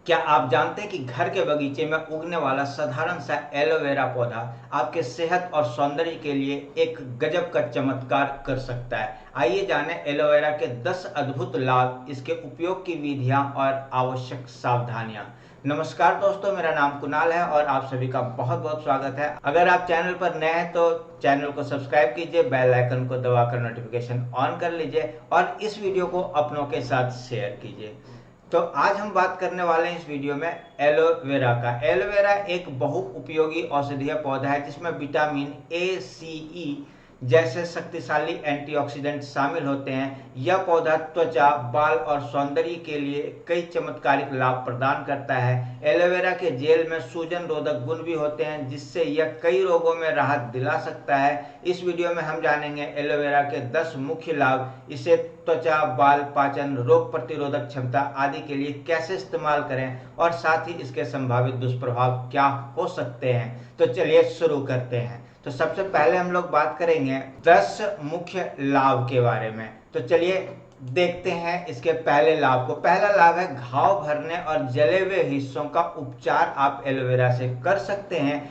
क्या आप जानते हैं कि घर के बगीचे में उगने वाला साधारण सा एलोवेरा पौधा आपके सेहत और सौंदर्य के लिए एक गजब का चमत्कार कर सकता है। आइए जानें एलोवेरा के 10 अद्भुत लाभ, इसके उपयोग की विधियां और आवश्यक सावधानियां। नमस्कार दोस्तों, मेरा नाम कुणाल है और आप सभी का बहुत बहुत स्वागत है। अगर आप चैनल पर नए हैं तो चैनल को सब्सक्राइब कीजिए, बेल आइकन को दबाकर नोटिफिकेशन ऑन कर लीजिए और इस वीडियो को अपनों के साथ शेयर कीजिए। तो आज हम बात करने वाले हैं इस वीडियो में एलोवेरा का। एलोवेरा एक बहुउपयोगी औषधीय पौधा है जिसमें विटामिन ए, सी, ई जैसे शक्तिशाली एंटीऑक्सीडेंट शामिल होते हैं। यह पौधा त्वचा, बाल और सौंदर्य के लिए कई चमत्कारिक लाभ प्रदान करता है। एलोवेरा के जेल में सूजन रोधक गुण भी होते हैं जिससे यह कई रोगों में राहत दिला सकता है। इस वीडियो में हम जानेंगे एलोवेरा के 10 मुख्य लाभ, इसे त्वचा, बाल, पाचन, रोग प्रतिरोधक क्षमता आदि के लिए कैसे इस्तेमाल करें और साथ ही इसके संभावित दुष्प्रभाव क्या हो सकते हैं। तो चलिए शुरू करते हैं। तो सबसे पहले हम लोग बात करेंगे 10 मुख्य लाभ के बारे में। तो चलिए देखते हैं इसके पहले लाभ को। पहला लाभ है घाव भरने और जले हुए हिस्सों का उपचार आप एलोवेरा से कर सकते हैं।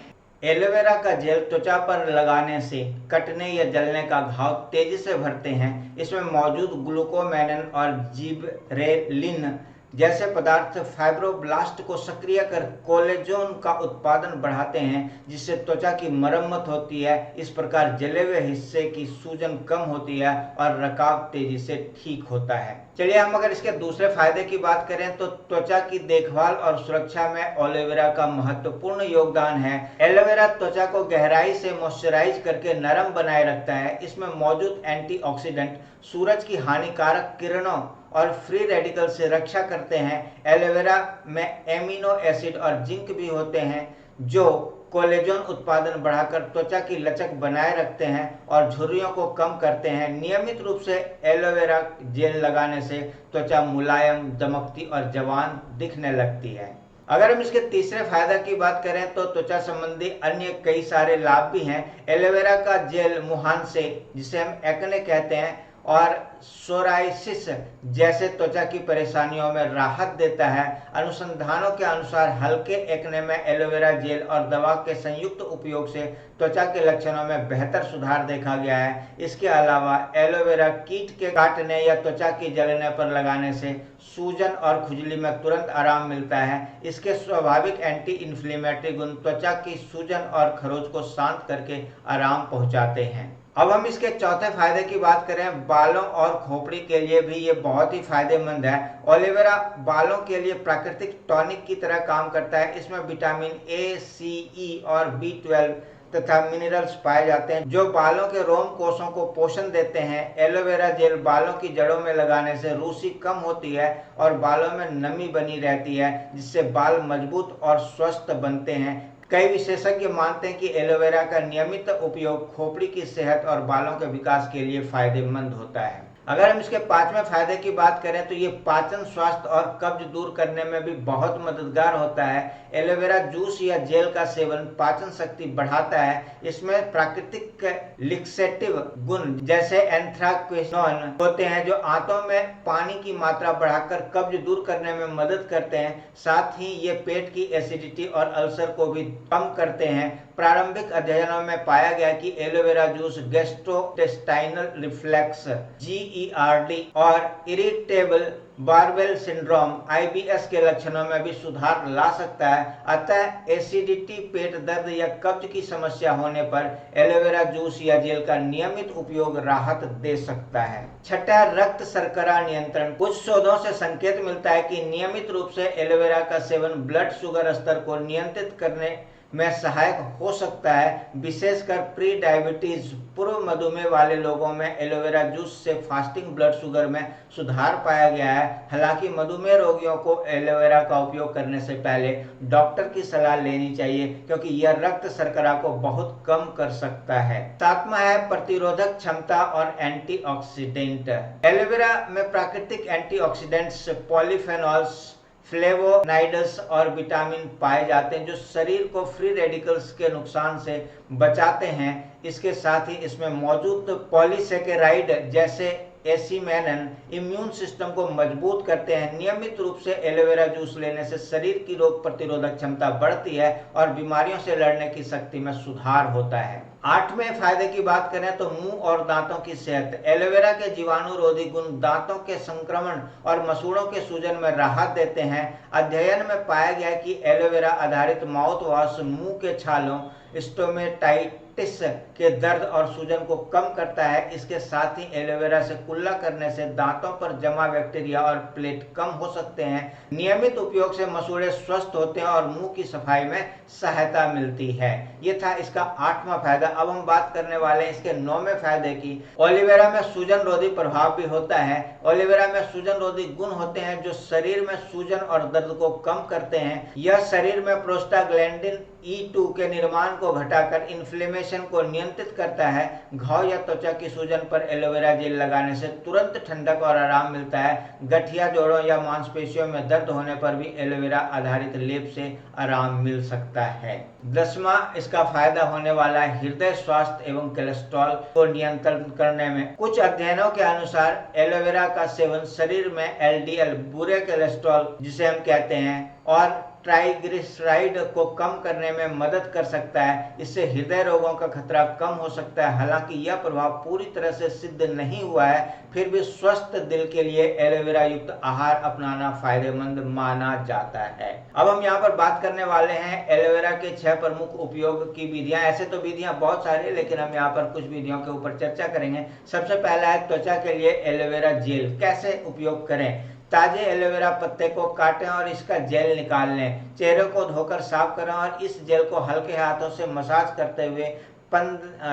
एलोवेरा का जेल त्वचा पर लगाने से कटने या जलने का घाव तेजी से भरते हैं। इसमें मौजूद ग्लूकोमेनिन और जिबरेलिन जैसे पदार्थ फाइब्रोब्लास्ट को सक्रिय कर कोलेजन का उत्पादन बढ़ाते हैं जिससे त्वचा की मरम्मत होती है। इस प्रकार जले हुए हिस्से की सूजन कम होती है और रकाव तेजी से ठीक होता है। चलिए हम अगर इसके दूसरे फायदे की बात करें तो त्वचा की देखभाल और सुरक्षा में एलोवेरा का महत्वपूर्ण योगदान है। एलोवेरा त्वचा को गहराई से मॉइस्चराइज करके नरम बनाए रखता है। इसमें मौजूद एंटीऑक्सीडेंट सूरज की हानिकारक किरणों और फ्री रेडिकल से रक्षा करते हैं। एलोवेरा में एमिनो एसिड और जिंक भी होते हैं जो कोलेजन उत्पादन बढ़ाकर त्वचा की लचक बनाए रखते हैं और झुर्रियों को कम करते हैं। नियमित रूप से एलोवेरा जेल लगाने से त्वचा मुलायम, दमकती और जवान दिखने लगती है। अगर हम इसके तीसरे फायदा की बात करें तो त्वचा संबंधी अन्य कई सारे लाभ भी हैं। एलोवेरा का जेल मुहांसे, जिसे हम एक्ने कहते हैं, और सोराइसिस जैसे त्वचा की परेशानियों में राहत देता है। अनुसंधानों के अनुसार हल्के एक्ने में एलोवेरा जेल और दवा के संयुक्त उपयोग से त्वचा के लक्षणों में बेहतर सुधार देखा गया है। इसके अलावा एलोवेरा कीट के काटने या त्वचा की जलने पर लगाने से सूजन और खुजली में तुरंत आराम मिलता है। इसके स्वाभाविक एंटी इन्फ्लेमेटरी गुण त्वचा की सूजन और खरोच को शांत करके आराम पहुंचाते हैं। अब हम इसके चौथे फायदे की बात करें, बालों और खोपड़ी के लिए भी ये बहुत ही फायदेमंद है। एलोवेरा बालों के लिए प्राकृतिक टॉनिक की तरह काम करता है। इसमें विटामिन ए, सी, ई और B12 तथा मिनरल्स पाए जाते हैं जो बालों के रोम कोषों को पोषण देते हैं। एलोवेरा जेल बालों की जड़ों में लगाने से रूसी कम होती है और बालों में नमी बनी रहती है जिससे बाल मजबूत और स्वस्थ बनते हैं। कई विशेषज्ञ मानते हैं कि एलोवेरा का नियमित उपयोग खोपड़ी की सेहत और बालों के विकास के लिए फायदेमंद होता है। अगर हम इसके पांचवें फायदे की बात करें तो ये पाचन, स्वास्थ्य और कब्ज दूर करने में भी बहुत मददगार होता है। एलोवेरा जूस या जेल का सेवन पाचन शक्ति बढ़ाता है। इसमें प्राकृतिक लिक्सेटिव गुण जैसे एंथ्राक्विनोन होते हैं जो आंतों में पानी की मात्रा बढ़ाकर कब्ज दूर करने में मदद करते हैं। साथ ही ये पेट की एसिडिटी और अल्सर को भी कम करते हैं। प्रारंभिक अध्ययनों में पाया गया कि aloe vera juice gastrointestinal reflux GERD और इरिटेबल बारवेल सिंड्रोम IBS के लक्षणों में भी सुधार ला सकता है। अतः एसिडिटी, पेट दर्द या कब्ज की समस्या होने पर एलोवेरा जूस या जेल का नियमित उपयोग राहत दे सकता है। छठा, रक्त शर्करा नियंत्रण। कुछ शोधों से संकेत मिलता है कि नियमित रूप से एलोवेरा का सेवन ब्लड शुगर स्तर को नियंत्रित करने में सहायक हो सकता है। विशेषकर प्री डायबिटीज, पूर्व मधुमेह वाले लोगों में एलोवेरा जूस से फास्टिंग ब्लड शुगर में सुधार पाया गया है। हालांकि मधुमेह रोगियों को एलोवेरा का उपयोग करने से पहले डॉक्टर की सलाह लेनी चाहिए क्योंकि यह रक्त शर्करा को बहुत कम कर सकता है। सातवां है प्रतिरोधक क्षमता और एंटीऑक्सीडेंट। एलोवेरा में प्राकृतिक एंटीऑक्सीडेंट्स, पॉलीफेनॉल्स, फ्लेवोनाइड्स और विटामिन पाए जाते हैं जो शरीर को फ्री रेडिकल्स के नुकसान से बचाते हैं। इसके साथ ही इसमें मौजूद पॉलीसेकेराइड जैसे एसीमेनन इम्यून सिस्टम को मजबूत करते हैं। नियमित रूप से एलोवेरा जूस लेने से शरीर की रोग प्रतिरोधक क्षमता बढ़ती है और बीमारियों से लड़ने की शक्ति में सुधार होता है। 8वें फायदे की बात करें तो मुंह और दांतों की सेहत। एलोवेरा के जीवाणुरोधी गुण दांतों के संक्रमण और मसूड़ों के सूजन में राहत देते हैं। अध्ययन में पाया गया कि एलोवेरा आधारित माउथ वॉश मुंह के छालों, स्टोमेटाइटिस के दर्द और सूजन को कम करता है। इसके साथ ही एलोवेरा से कुल्ला करने से दांतों पर जमा बैक्टीरिया और प्लेट कम हो सकते हैं। नियमित उपयोग से मसूड़े स्वस्थ होते हैं और मुंह की सफाई में सहायता मिलती है। ये था इसका 8वां फायदा। अब हम बात करने वाले हैं इसके 9वें फायदे की। एलोवेरा में सूजन रोधी प्रभाव भी होता है। एलोवेरा में सूजन रोधी गुण होते हैं जो शरीर में सूजन और दर्द को कम करते हैं। यह शरीर में प्रोस्टाग्लैंडिन E2 के निर्माण को घटाकर इन्फ्लेमेशन को नियंत्रित करता है। घाव या त्वचा की सूजन पर एलोवेरा जेल लगाने से तुरंत ठंडक और आराम मिलता है। गठिया, जोड़ों या मांसपेशियों में दर्द होने पर भी एलोवेरा आधारित लेप से आराम मिल सकता है। 10वां इसका फायदा होने वाला है हृदय स्वास्थ्य एवं कोलेस्ट्रॉल को नियंत्रण करने में। कुछ अध्ययनों के अनुसार एलोवेरा का सेवन शरीर में LDL बुरे कोलेस्ट्रॉल जिसे हम कहते हैं और ट्राइग्लिसराइड को कम करने में मदद कर सकता है। इससे हृदय रोगों का खतरा कम हो सकता है। हालांकि यह प्रभाव पूरी तरह से सिद्ध नहीं हुआ है, फिर भी स्वस्थ दिल के लिए एलोवेरा युक्त आहार अपनाना फायदेमंद माना जाता है। अब हम यहाँ पर बात करने वाले हैं एलोवेरा के 6 प्रमुख उपयोग की विधियां। ऐसे तो विधियां बहुत सारी, लेकिन हम यहाँ पर कुछ विधियों के ऊपर चर्चा करेंगे। सबसे पहला है त्वचा के लिए एलोवेरा जेल। कैसे उपयोग करें? ताजे एलोवेरा पत्ते को काटें और इसका जेल निकाल लें। चेहरे को धोकर साफ करें और इस जेल को हल्के हाथों से मसाज करते हुए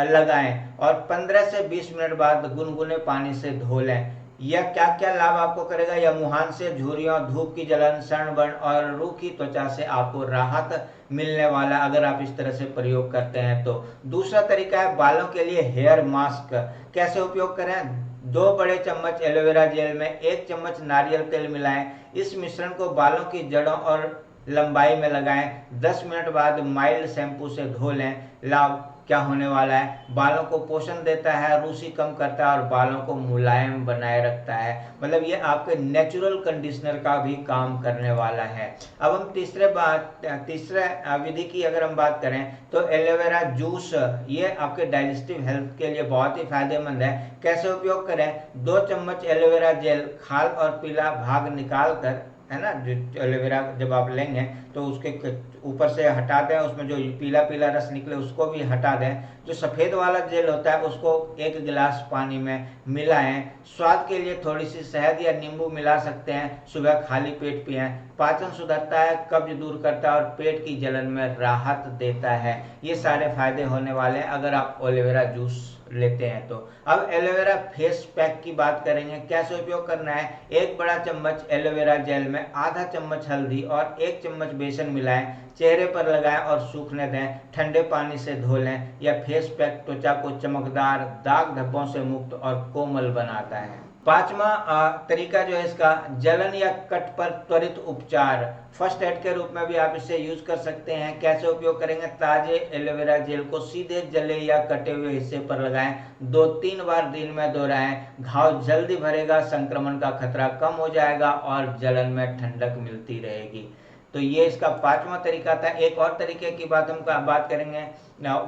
लगाएं और 15 से 20 मिनट बाद गुनगुने पानी से धो लें। यह क्या क्या लाभ आपको करेगा? यह मुहान से, झुर्रियों, धूप की जलन, सनबर्न और रूखी त्वचा से आपको राहत मिलने वाला अगर आप इस तरह से प्रयोग करते हैं तो। दूसरा तरीका है बालों के लिए हेयर मास्क। कैसे उपयोग करें? 2 बड़े चम्मच एलोवेरा जेल में 1 चम्मच नारियल तेल मिलाएं। इस मिश्रण को बालों की जड़ों और लंबाई में लगाएं। 10 मिनट बाद माइल्ड शैम्पू से धो लें। लाभ क्या होने वाला है? बालों को पोषण देता है, रूसी कम करता है और बालों को मुलायम बनाए रखता है। मतलब ये आपके नेचुरल कंडीशनर का भी काम करने वाला है। अब हम तीसरा विधि की अगर हम बात करें तो एलोवेरा जूस, ये आपके डाइजेस्टिव हेल्थ के लिए बहुत ही फायदेमंद है। कैसे उपयोग करें? 2 चम्मच एलोवेरा जेल खाल और पीला भाग निकाल कर, है ना, जो एलोवेरा जब आप लेंगे तो उसके ऊपर से हटा दें, उसमें जो पीला पीला रस निकले उसको भी हटा दें। जो सफ़ेद वाला जेल होता है उसको 1 गिलास पानी में मिलाएं। स्वाद के लिए थोड़ी सी शहद या नींबू मिला सकते हैं। सुबह खाली पेट पिएं। पाचन सुधरता है, कब्ज दूर करता है और पेट की जलन में राहत देता है। ये सारे फायदे होने वाले हैं अगर आप एलोवेरा जूस लेते हैं तो। अब एलोवेरा फेस पैक की बात करेंगे। कैसे उपयोग करना है? 1 बड़ा चम्मच एलोवेरा जेल में आधा चम्मच हल्दी और 1 चम्मच बेसन मिलाएं। चेहरे पर लगाएं और सूखने दें। ठंडे पानी से धो लें। यह फेस पैक त्वचा को चमकदार, दाग धब्बों से मुक्त और कोमल बनाता है। 5वां तरीका जो है इसका, जलन या कट पर त्वरित उपचार। फर्स्ट एड के रूप में भी आप इसे यूज कर सकते हैं। कैसे उपयोग करेंगे? ताजे एलोवेरा जेल को सीधे जले या कटे हुए हिस्से पर लगाएं। 2-3 बार दिन में दोहराएं। घाव जल्दी भरेगा, संक्रमण का खतरा कम हो जाएगा और जलन में ठंडक मिलती रहेगी। तो ये इसका 5वां तरीका था। एक और तरीके की बात करेंगे,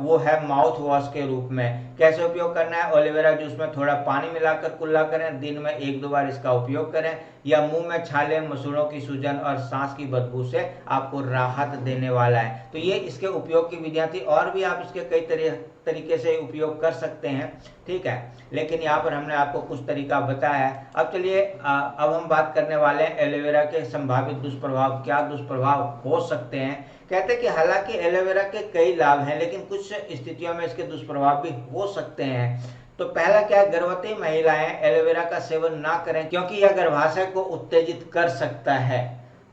वो है माउथ वॉश के रूप में। कैसे उपयोग करना है? एलोवेरा जूस में थोड़ा पानी मिलाकर कुल्ला करें। दिन में 1-2 बार इसका उपयोग करें। या मुंह में छाले, मसूड़ों की सूजन और सांस की बदबू से आपको राहत देने वाला है। तो ये इसके उपयोग की विधियां थी, और भी आप इसके कई तरीके से उपयोग कर सकते हैं, ठीक है, लेकिन यहाँ पर हमने आपको कुछ तरीका बताया है। अब चलिए अब हम बात करने वाले हैं एलोवेरा के संभावित दुष्प्रभाव। क्या दुष्प्रभाव हो सकते हैं? कहते हैं कि हालांकि एलोवेरा के कई लाभ हैं, लेकिन कुछ स्थितियों में इसके दुष्प्रभाव भी हो सकते हैं। तो पहला क्या है? गर्भवती महिलाएं एलोवेरा का सेवन ना करें, क्योंकि यह गर्भाशय को उत्तेजित कर सकता है।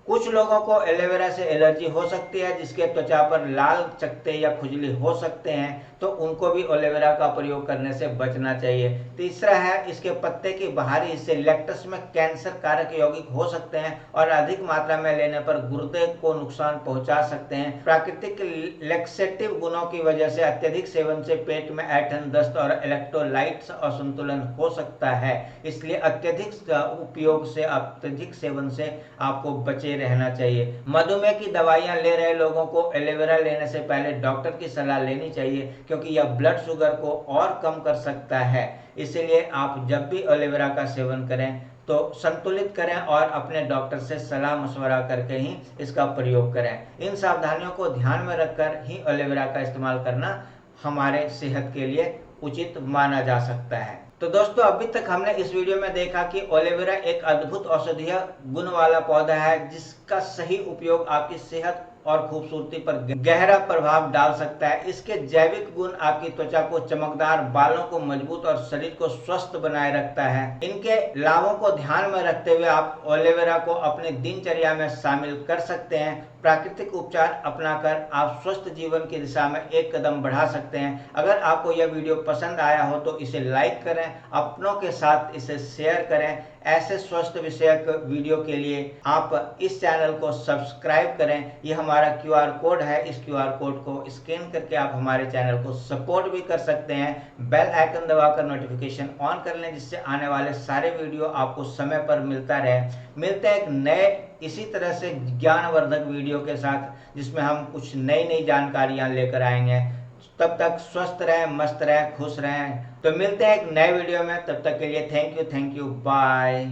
कुछ लोगों को एलोवेरा से एलर्जी हो सकती है, जिसके त्वचा पर लाल चकत्ते या खुजली हो सकते हैं, तो उनको भी एलोवेरा का प्रयोग करने से बचना चाहिए। तीसरा है, इसके पत्ते की बाहरी हिस्से लेक्टस में कैंसर कारक यौगिक हो सकते हैं और अधिक मात्रा में लेने पर गुर्दे को नुकसान पहुंचा सकते हैं। प्राकृतिक लेक्सेटिव गुणों की वजह से अत्यधिक सेवन से पेट में ऐंठन, दस्त और इलेक्ट्रोलाइट्स असंतुलन हो सकता है, इसलिए अत्यधिक सेवन से आपको बचे रहना चाहिए। मधुमेह की दवाइयां ले रहे लोगों को एलोवेरा लेने से पहले डॉक्टर की सलाह लेनी चाहिए, क्योंकि यह ब्लड शुगर को और कम कर सकता है। इसलिए आप जब भी एलोवेरा का सेवन करें तो संतुलित करें और अपने डॉक्टर से सलाह मशवरा करके ही इसका प्रयोग करें। इन सावधानियों को ध्यान में रखकर ही एलोवेरा का इस्तेमाल करना हमारे सेहत के लिए उचित माना जा सकता है। तो दोस्तों, अभी तक हमने इस वीडियो में देखा कि एलोवेरा एक अद्भुत औषधीय गुण वाला पौधा है, जिसका सही उपयोग आपकी सेहत और खूबसूरती पर गहरा प्रभाव डाल सकता है। इसके जैविक गुण आपकी त्वचा को चमकदार, बालों को मजबूत और शरीर को स्वस्थ बनाए रखता है। इनके लाभों को ध्यान में रखते हुए आप एलोवेरा को अपने दिनचर्या में शामिल कर सकते हैं। प्राकृतिक उपचार अपनाकर आप स्वस्थ जीवन की दिशा में एक कदम बढ़ा सकते हैं। अगर आपको यह वीडियो पसंद आया हो तो इसे लाइक करें, अपनों के साथ इसे शेयर करें। ऐसे स्वस्थ विषयक वीडियो के लिए आप इस चैनल को सब्सक्राइब करें। यह हमारा QR कोड है, इस QR कोड को स्कैन करके आप हमारे चैनल को सपोर्ट भी कर सकते हैं। बेल आइकन दबाकर नोटिफिकेशन ऑन कर लें, जिससे आने वाले सारे वीडियो आपको समय पर मिलता रहे। मिलते हैं एक नए इसी तरह से ज्ञानवर्धक वीडियो के साथ, जिसमें हम कुछ नई नई जानकारियां लेकर आएंगे। तब तक स्वस्थ रहें, मस्त रहें, खुश रहें। तो मिलते हैं एक नए वीडियो में, तब तक के लिए थैंक यू, बाय।